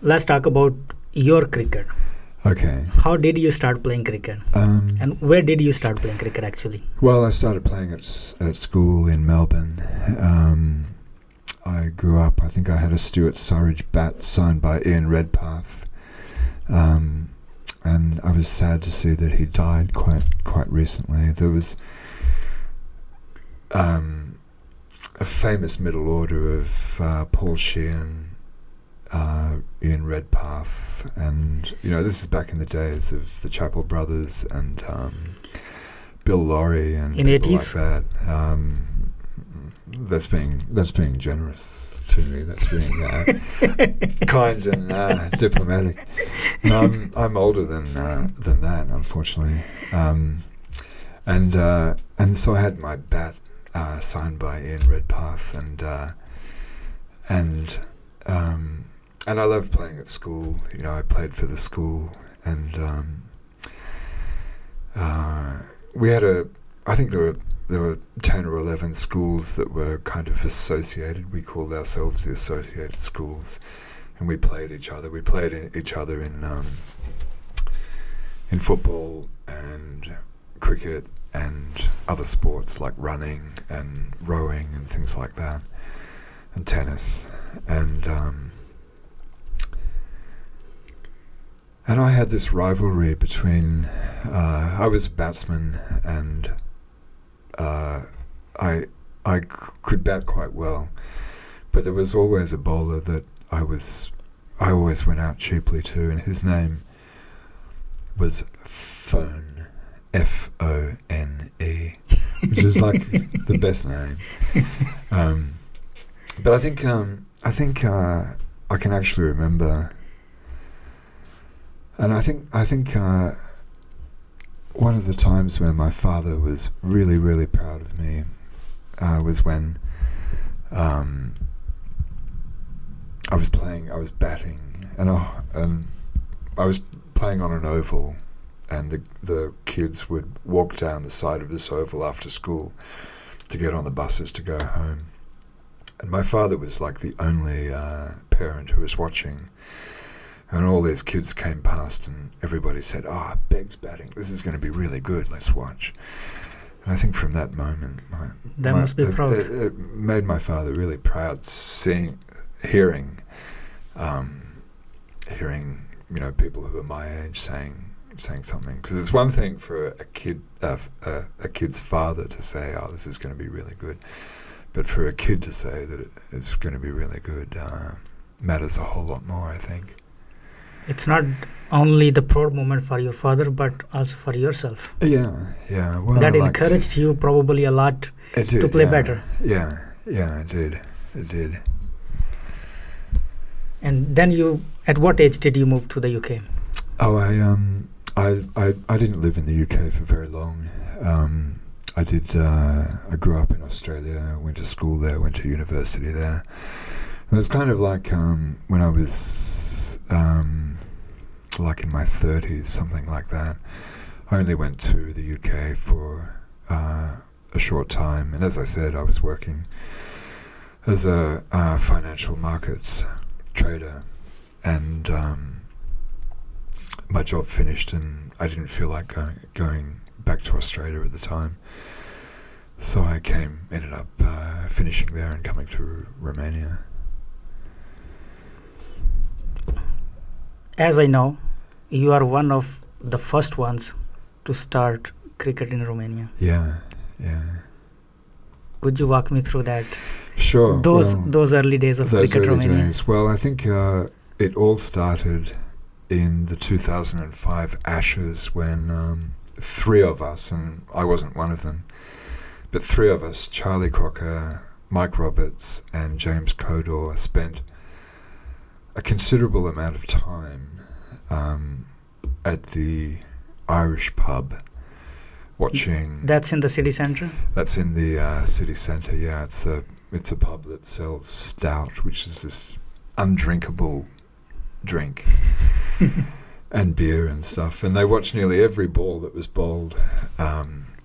let's talk about your cricket. Okay. How did you start playing cricket? And where did you start playing cricket actually? Well, I started playing at school in Melbourne. I grew up, I think I had a Stuart Surridge bat signed by Ian Redpath. And I was sad to see that he died quite recently. There was a famous middle order of Paul Sheehan, Ian Redpath, and this is back in the days of the Chappell Brothers and Bill Laurie and in people 80s? like that. That's being generous to me. That's being kind and diplomatic. I'm older than that, unfortunately. And so I had my bat signed by Ian Redpath, and I loved playing at school. I played for the school, and we had I think there were 10 or 11 schools that were kind of associated. We called ourselves the Associated Schools, and we played each other. We played each other in football and cricket and other sports like running and rowing and things like that, and tennis. And I had this rivalry between, I was a batsman, and I could bat quite well, but there was always a bowler that I always went out cheaply to, and his name was Phone, F-O-N-E, which is like the best name. But I think I can actually remember. And I think one of the times when my father was really, really proud of me was when I was batting, and I was playing on an oval, and the kids would walk down the side of this oval after school to get on the buses to go home. And my father was like the only parent who was watching. And all these kids came past, and everybody said, Beg's batting. This is going to be really good. Let's watch. And I think from that moment, must be proud. It made my father really proud, hearing people who are my age saying something. Because it's one thing for a kid's father to say, this is going to be really good. But for a kid to say that it's going to be really good matters a whole lot more, I think. It's not only the proud moment for your father, but also for yourself. Yeah. Well, that encouraged you probably a lot to play better. Yeah, it did. And then at what age did you move to the UK? Oh, I didn't live in the UK for very long. I grew up in Australia, went to school there, went to university there. It was kind of like when I was like in my 30s, something like that. I only went to the UK for a short time, and as I said, I was working as a financial markets trader, and my job finished, and I didn't feel like going back to Australia at the time. So I ended up finishing there and coming to Romania. As I know, you are one of the first ones to start cricket in Romania. Yeah. Could you walk me through that? Sure. Those early days of cricket Romania. Days. Well, I think it all started in the 2005 Ashes when three of us, and I wasn't one of them, but three of us, Charlie Crocker, Mike Roberts, and James Codor, spent a considerable amount of time at the Irish pub watching. That's in the city centre? That's in the city centre, yeah. It's a pub that sells stout, which is this undrinkable drink, and beer and stuff. And they watched nearly every ball that was bowled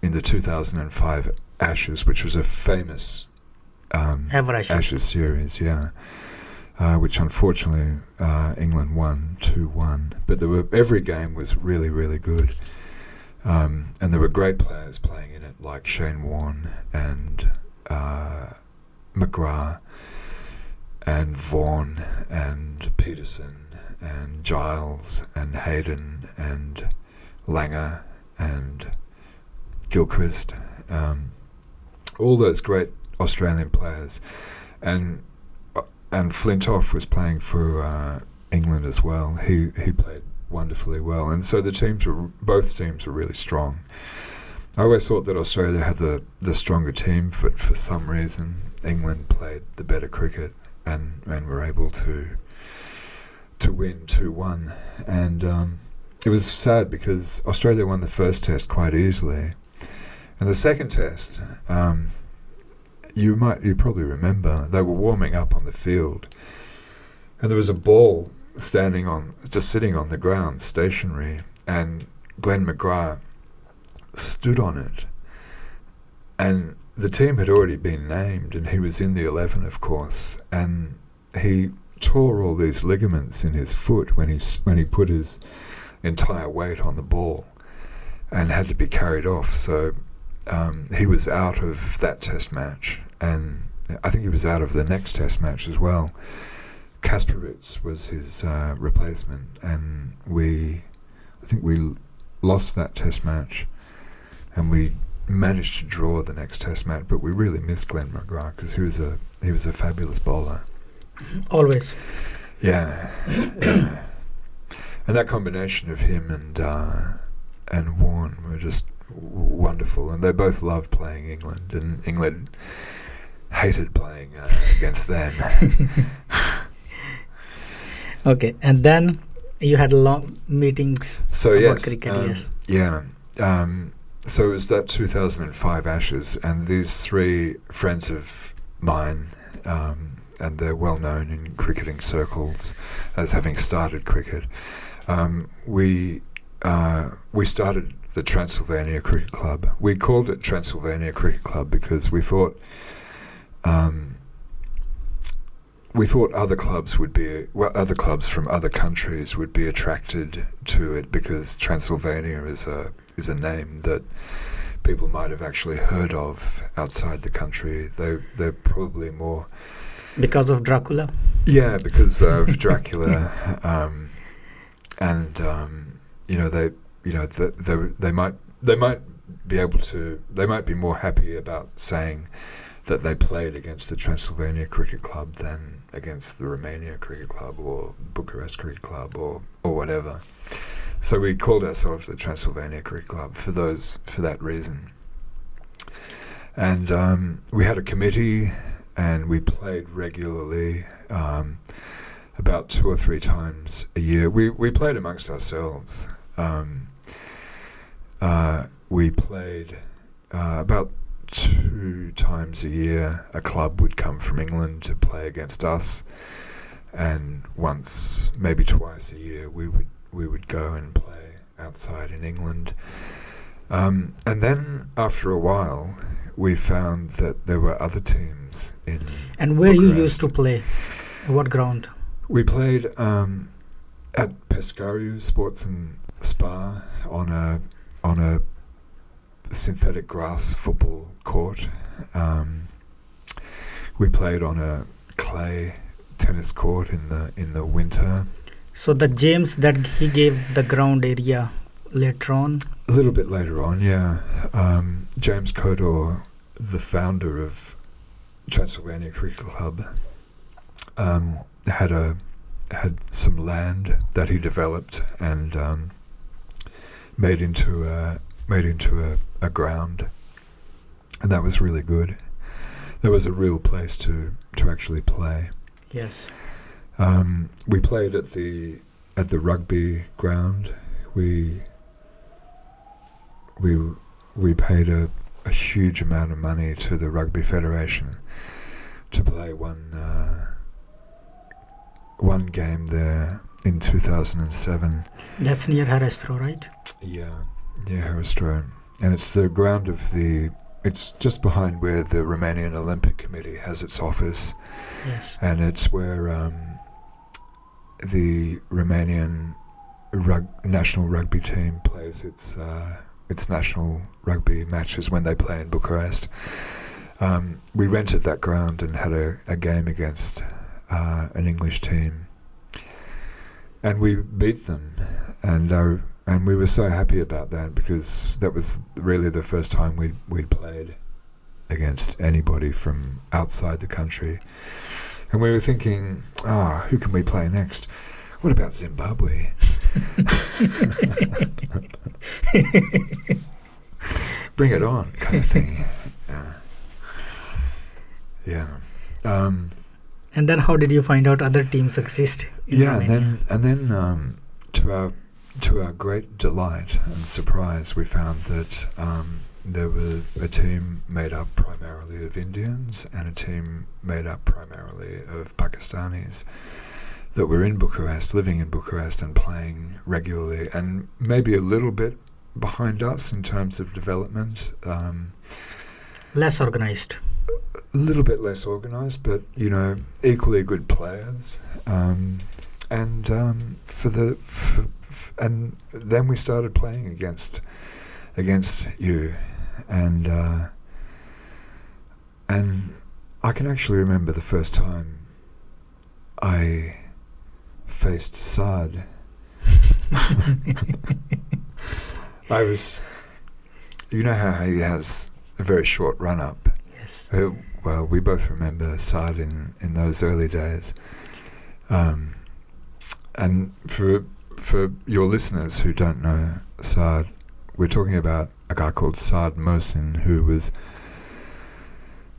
in the 2005 Ashes, which was a famous Ashes series, yeah. which unfortunately England won 2-1. But every game was really, really good. And there were great players playing in it, like Shane Warne and McGrath and Vaughan and Peterson and Giles and Hayden and Langer and Gilchrist, all those great Australian players, and Flintoff was playing for England as well. He played wonderfully well, and so both teams were really strong. I always thought that Australia had the stronger team, but for some reason England played the better cricket and were able to win 2-1. And it was sad because Australia won the first test quite easily, and the second test, you probably remember, they were warming up on the field, and there was a ball just sitting on the ground, stationary, and Glenn McGrath stood on it, and the team had already been named, and he was in the 11, of course, and he tore all these ligaments in his foot when he put his entire weight on the ball, and had to be carried off. So he was out of that test match, and I think he was out of the next test match as well. Kasparovich was his replacement, and I think we lost that test match, and we managed to draw the next test match, but we really missed Glenn McGrath because he was a fabulous bowler. Always. Yeah. And that combination of him and Warren were just wonderful, and they both loved playing England, and England hated playing against them. Okay, and then you had long meetings about cricket, yes. Yeah. So it was that 2005 Ashes, and these three friends of mine, and they're well known in cricketing circles as having started cricket. We started the Transylvania Cricket Club. We called it Transylvania Cricket Club because we thought other clubs from other countries would be attracted to it because Transylvania is a name that people might have actually heard of outside the country. They're probably more because of Dracula. Yeah, because of Dracula, and they might be able to. They might be more happy about saying that they played against the Transylvania Cricket Club than against the Romania Cricket Club or Bucharest Cricket Club or whatever. So we called ourselves the Transylvania Cricket Club for that reason. And we had a committee, and we played regularly, about 2 or 3 times a year. We played amongst ourselves. We played about 2 times a year. A club would come from England to play against us, and once, maybe twice a year, we would go and play outside in England. And then after a while, we found that there were other teams in And where Bucharest. you used to play? What ground? We played at Pescariu Sports and Spa on a synthetic grass football court. We played on a clay tennis court in the winter. So the James that he gave the ground area later on? A little bit later on, yeah. James Codor, the founder of Transylvania Cricket Club, had some land that he developed and made into a ground, and that was really good. That was a real place to actually play. Yes. We played at the rugby ground. We paid a huge amount of money to the Rugby Federation to play one game there in 2007. That's near Harestro, right? Yeah, Harestro. And it's the ground of the it's just behind where the Romanian Olympic Committee has its office, Yes. and it's where the Romanian national rugby team plays its national rugby matches when they play in Bucharest. We rented that ground and had a game against an English team, and we beat them, and we were so happy about that because that was really the first time we'd played against anybody from outside the country, and we were thinking, who can we play next? What about Zimbabwe? Bring it on, kind of thing. Yeah. And then how did you find out other teams exist in Romania? and then to our great delight and surprise, we found that there was a team made up primarily of Indians and a team made up primarily of Pakistanis that were in Bucharest, living in Bucharest and playing regularly, and maybe a little bit behind us in terms of development. Less organized. A little bit less organised, but equally good players. And then we started playing against you, and I can actually remember the first time I faced Saad. I was, how he has a very short run up. Yes. Well, we both remember Saad in those early days. And for your listeners who don't know Saad, we're talking about a guy called Saad Mohsin, who was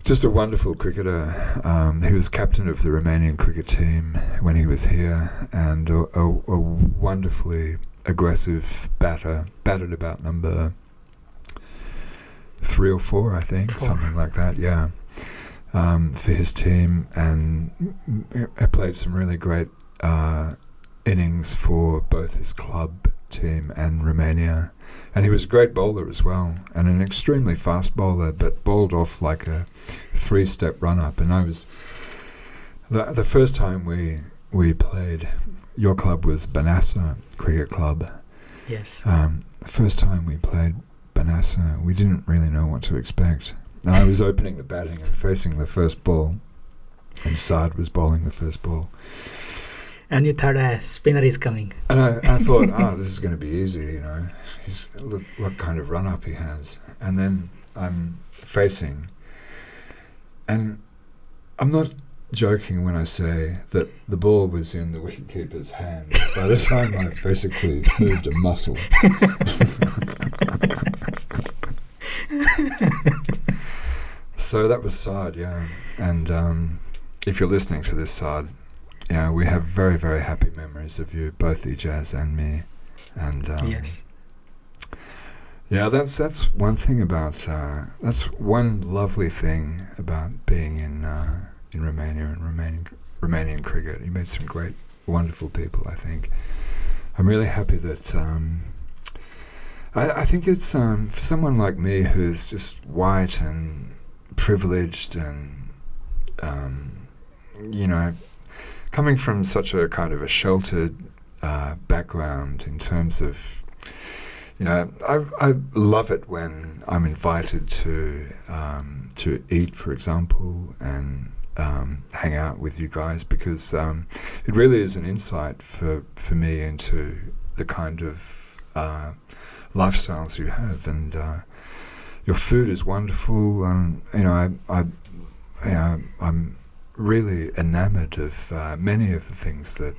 just a wonderful cricketer. He was captain of the Romanian cricket team when he was here, and a wonderfully aggressive batter. Batted about number 3 or 4, I think, 4. Something like that. Yeah, for his team, and played some really great innings for both his club team and Romania. And he was a great bowler as well, and an extremely fast bowler, but bowled off like a 3-step run-up. And I was the first time we played. Your club was Banassa Cricket Club. Yes. The first time we played Banassa, we didn't really know what to expect. And I was opening the batting and facing the first ball, and Saad was bowling the first ball. And you thought a spinner is coming. And I thought, this is going to be easy, look what kind of run-up he has. And then I'm facing, and I'm not joking when I say that the ball was in the wicketkeeper's hand by the time I basically moved a muscle. So that was Saad, yeah. And if you're listening to this, Saad, we have very, very happy memories of you, both Ijaz and me. And yes. Yeah, that's one thing about that's one lovely thing about being in Romania and Romanian cricket. You met some great, wonderful people, I think. I'm really happy that I think it's for someone like me who's just white and privileged and coming from such a kind of a sheltered background in terms of, I love it when I'm invited to eat, for example, and hang out with you guys, because it really is an insight for me into the kind of lifestyles you have, and your food is wonderful. I'm really enamoured of many of the things that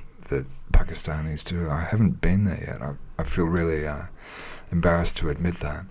Pakistanis do. I haven't been there yet. I feel really embarrassed to admit that.